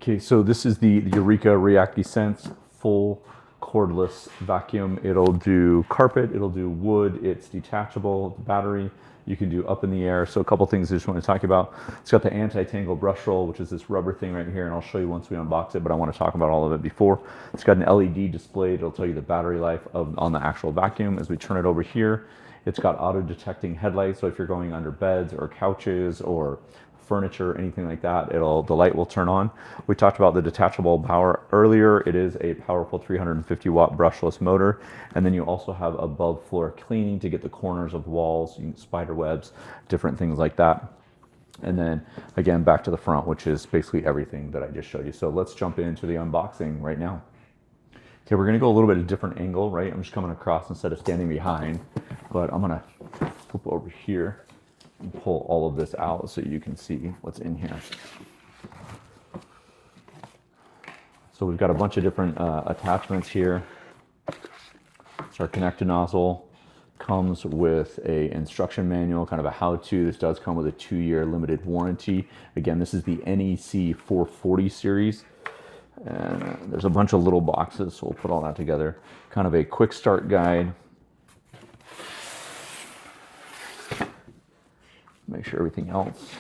Okay, so this is the Eureka ReactiSense full cordless vacuum. It'll do carpet, it'll do wood, it's detachable, battery, you can do up in the air. So a couple things I just want to talk about. It's got the anti-tangle brush roll, which is this rubber thing right here, and I'll show you once we unbox it, but I want to talk about all of it before. It's got an LED display. It'll tell you the battery life on the actual vacuum. As we turn it over here, it's got auto-detecting headlights, so if you're going under beds or couches or furniture, anything like that, the light will turn on. We talked about the detachable power earlier. It is a powerful 350 watt brushless motor. And then you also have above floor cleaning to get the corners of walls, spider webs, different things like that. And then again, back to the front, which is basically everything that I just showed you. So let's jump into the unboxing right now. Okay, we're gonna go a little bit of a different angle, right? I'm just coming across instead of standing behind, but I'm gonna flip over here and pull all of this out so you can see what's in here. So we've got a bunch of different attachments here. It's our connector nozzle. Comes with a instruction manual, kind of a how-to. This does come with a 2-year limited warranty. Again, this is the NEC 440 series. And there's a bunch of little boxes, so we'll put all that together. Kind of a quick start guide. Make sure everything else.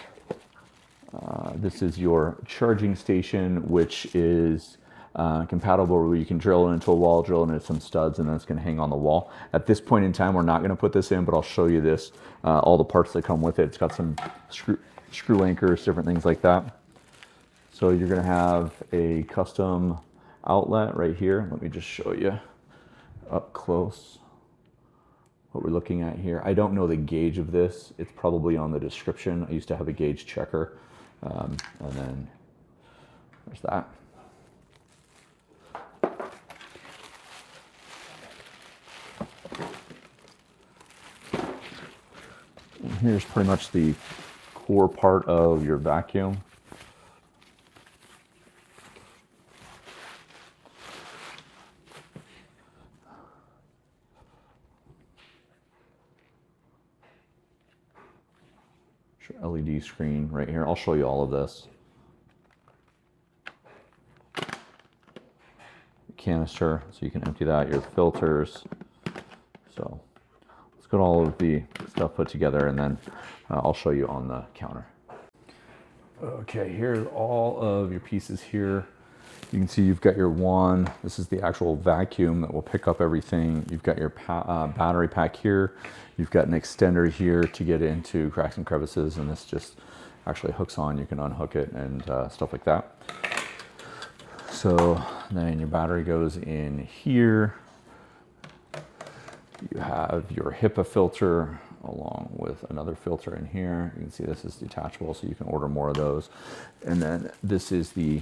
This is your charging station, which is compatible where you can drill it into a wall, drill it into some studs, and then it's going to hang on the wall. At this point in time, we're not going to put this in, but I'll show you this, all the parts that come with it. It's got some screw anchors, different things like that. So you're going to have a custom outlet right here. Let me just show you up close what we're looking at here. I don't know the gauge of this. It's probably on the description. I used to have a gauge checker. And then there's that. And here's pretty much the core part of your vacuum. LED screen right here. I'll show you all of this. Canister, so you can empty that, your filters. So let's get all of the stuff put together, and then I'll show you on the counter. Okay, here's all of your pieces here. You can see you've got your wand. This is the actual vacuum that will pick up everything. You've got your battery pack here. You've got an extender here to get into cracks and crevices, and this just actually hooks on. You can unhook it and stuff like that. So then your battery goes in here. You have your HEPA filter along with another filter in here. You can see this is detachable, so you can order more of those. And then this is the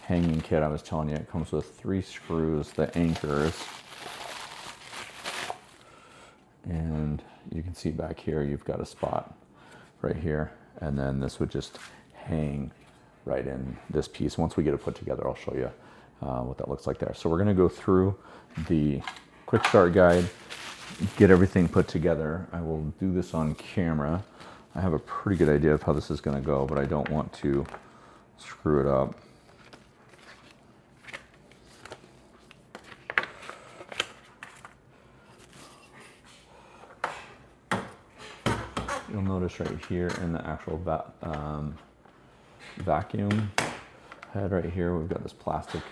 hanging kit I was telling you. It comes with 3 screws, the anchors, and you can see back here you've got a spot right here, and then this would just hang right in this piece. Once we get it put together, I'll show you what that looks like there. So we're going to go through the quick start guide, get everything put together. I will do this on camera. I have a pretty good idea of how this is going to go, but I don't want to screw it up. You'll notice right here in the actual vacuum head right here, we've got this plastic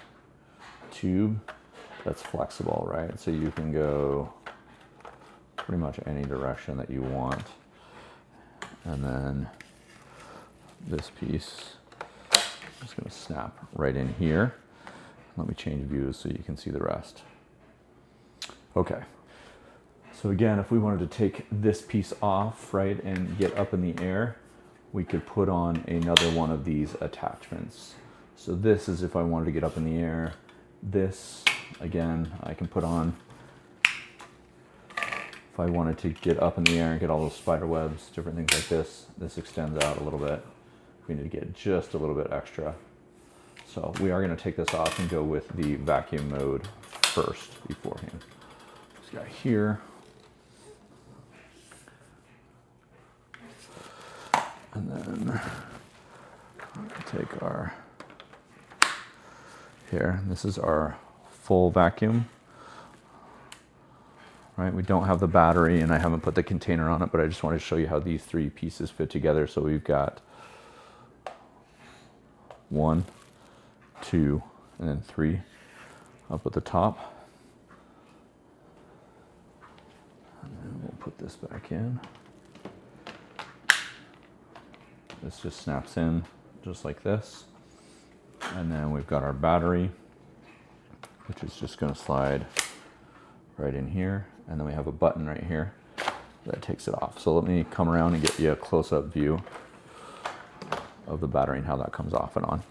tube that's flexible, right? So you can go pretty much any direction that you want. And then this piece is just going to snap right in here. Let me change views so you can see the rest. Okay. So again, if we wanted to take this piece off, right, and get up in the air, we could put on another one of these attachments. So this is if I wanted to get up in the air. This, again, I can put on if I wanted to get up in the air and get all those spider webs, different things like this. This extends out a little bit. We need to get just a little bit extra. So we are going to take this off and go with the vacuum mode first beforehand. This guy here. And then take our Here, this is our full vacuum. Right, we don't have the battery and I haven't put the container on it, but I just wanted to show you how these three pieces fit together. So we've got 1, 2, and then 3 up at the top. And then we'll put this back in. This just snaps in just like this. And then we've got our battery, which is just going to slide right in here. And then we have a button right here that takes it off. So let me come around and get you a close-up view of the battery and how that comes off and on.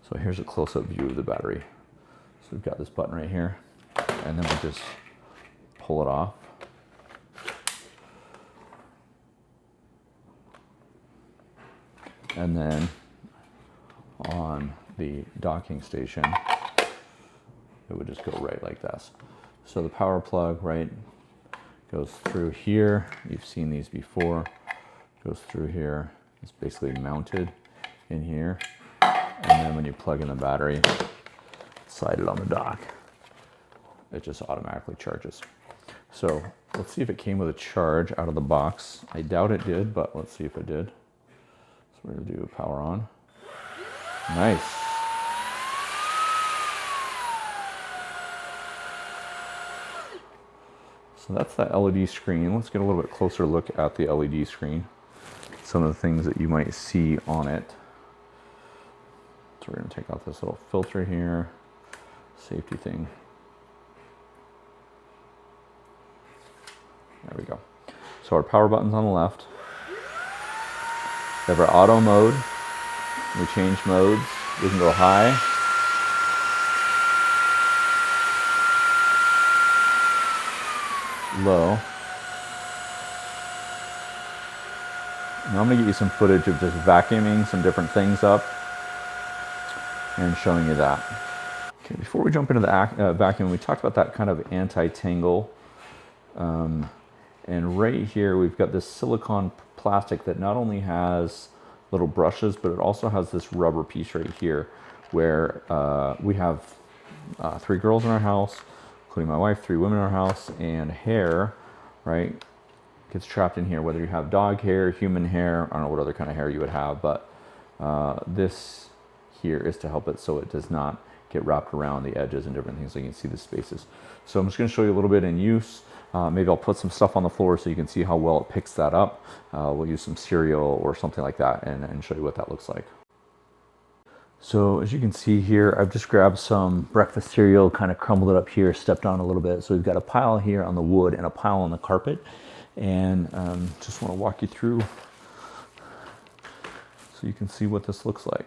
So here's a close-up view of the battery. So we've got this button right here, and then we just pull it off. And then on the docking station, it would just go right like this. So the power plug, right, goes through here. You've seen these before. Goes through here. It's basically mounted in here. And then when you plug in the battery, slide it on the dock, it just automatically charges. So let's see if it came with a charge out of the box. I doubt it did, but let's see if it did. So we're gonna do power on. Nice. So that's that LED screen. Let's get a little bit closer look at the LED screen. Some of the things that you might see on it. So we're going to take out this little filter here, safety thing. There we go. So our power button's on the left. We have our auto mode. We change modes. We can go high. Low. Now I'm going to get you some footage of just vacuuming some different things up and showing you that. Okay, before we jump into the vacuum, we talked about that kind of anti-tangle. And right here, we've got this silicone plastic that not only has little brushes, but it also has this rubber piece right here where we have 3 girls in our house, including my wife, 3 women in our house, and hair, right, gets trapped in here, whether you have dog hair, human hair, I don't know what other kind of hair you would have, but this here is to help it so it does not get wrapped around the edges and different things so you can see the spaces. So I'm just going to show you a little bit in use. Maybe I'll put some stuff on the floor so you can see how well it picks that up. We'll use some cereal or something like that and show you what that looks like. So as you can see here, I've just grabbed some breakfast cereal, kind of crumbled it up here, stepped on a little bit. So we've got a pile here on the wood and a pile on the carpet. And just want to walk you through so you can see what this looks like.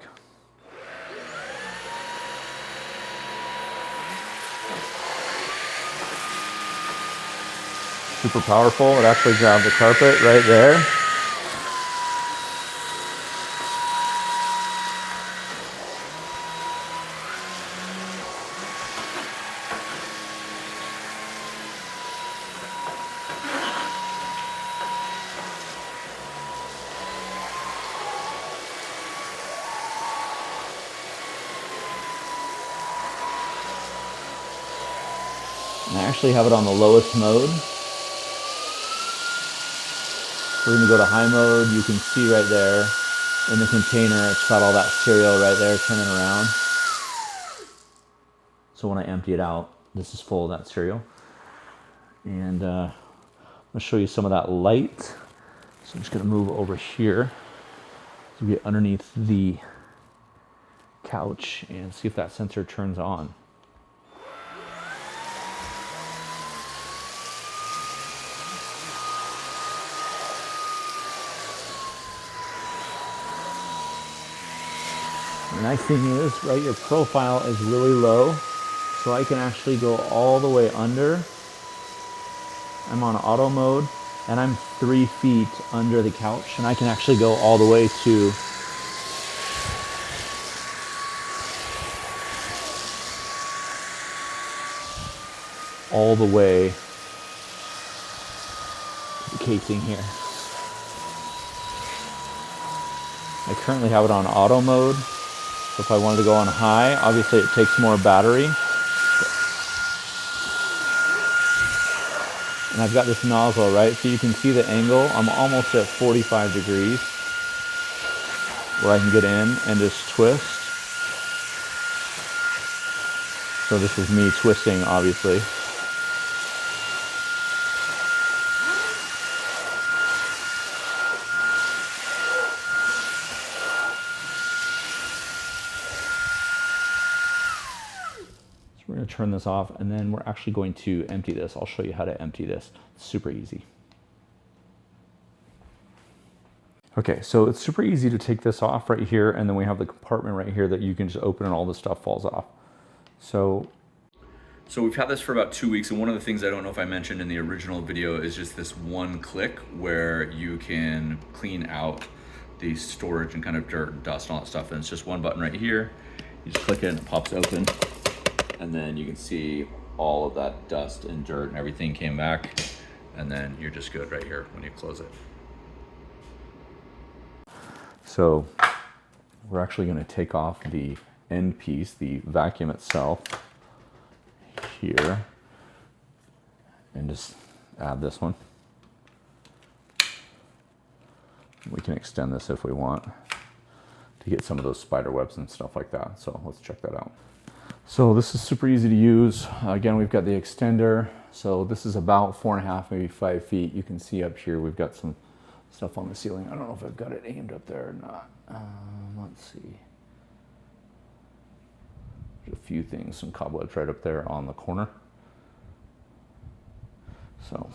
Super powerful. It actually grabbed the carpet right there. And I actually have it on the lowest mode. We're going to go to high mode. You can see right there in the container, it's got all that cereal right there turning around. So when I empty it out, this is full of that cereal. And I'm going to show you some of that light. So I'm just going to move over here to get underneath the couch and see if that sensor turns on. The nice thing is, right, your profile is really low, so I can actually go all the way under. I'm on auto mode, and I'm 3 feet under the couch, and I can actually go all the way to the casing here. I currently have it on auto mode. So if I wanted to go on high, obviously it takes more battery. And I've got this nozzle, right? So you can see the angle. I'm almost at 45 degrees where I can get in and just twist. So this is me twisting, obviously. We're going to turn this off, and then we're actually going to empty this. I'll show you how to empty this. It's super easy. Okay, so it's super easy to take this off right here, and then we have the compartment right here that you can just open and all the stuff falls off. So we've had this for about 2 weeks, and one of the things I don't know if I mentioned in the original video is just this one click where you can clean out the storage and kind of dirt and dust and all that stuff. And it's just one button right here. You just click it and it pops open. And then you can see all of that dust and dirt and everything came back. And then you're just good right here when you close it. So we're actually going to take off the end piece, the vacuum itself here, and just add this one. We can extend this if we want to get some of those spider webs and stuff like that. So let's check that out. So this is super easy to use. Again, we've got the extender. So this is about 4.5, maybe 5 feet. You can see up here, we've got some stuff on the ceiling. I don't know if I've got it aimed up there or not. Let's see. There's a few things, some cobwebs right up there on the corner. So.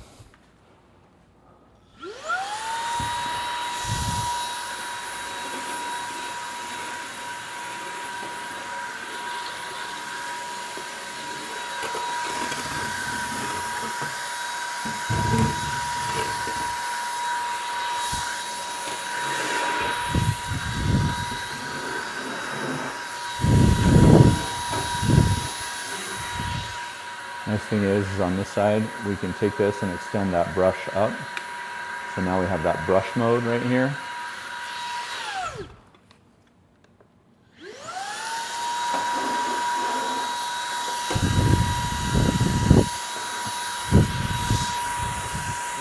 Nice thing is on this side, we can take this and extend that brush up. So now we have that brush mode right here.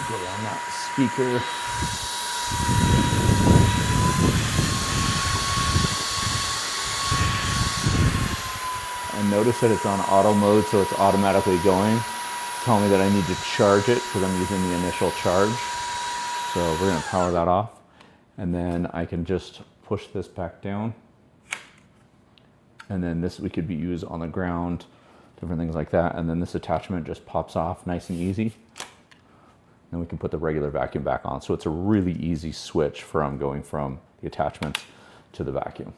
Go on that speaker. And notice that it's on auto mode, so it's automatically going. Tell me that I need to charge it because I'm using the initial charge. So we're going to power that off. And then I can just push this back down. And then this we could be used on the ground, different things like that. And then this attachment just pops off nice and easy. Then we can put the regular vacuum back on. So it's a really easy switch from going from the attachments to the vacuum.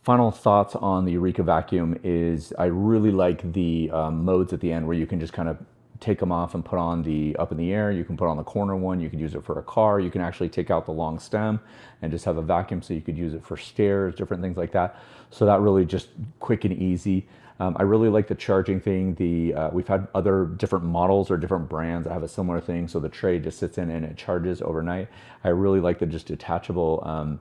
Final thoughts on the Eureka vacuum is I really like the modes at the end where you can just kind of take them off and put on the up in the air. You can put on the corner one. You can use it for a car. You can actually take out the long stem and just have a vacuum, so you could use it for stairs, different things like that. So that really just quick and easy. I really like the charging thing. We've had other different models or different brands that have a similar thing. So the tray just sits in and it charges overnight. I really like the just detachable,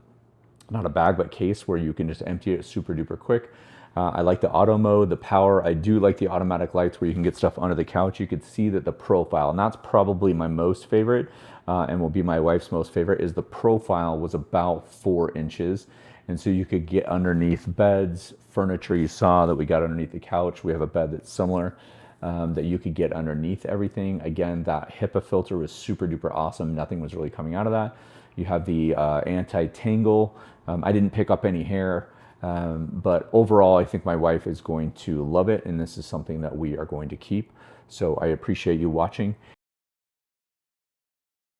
not a bag, but case where you can just empty it super duper quick. I like the auto mode, the power. I do like the automatic lights where you can get stuff under the couch. You could see that the profile, and that's probably my most favorite, and will be my wife's most favorite, is the profile was about 4 inches. And so you could get underneath beds, furniture. You saw that we got underneath the couch. We have a bed that's similar, that you could get underneath everything. Again, that HEPA filter was super duper awesome. Nothing was really coming out of that. You have the anti-tangle. I didn't pick up any hair, but overall, I think my wife is going to love it, and this is something that we are going to keep. So I appreciate you watching.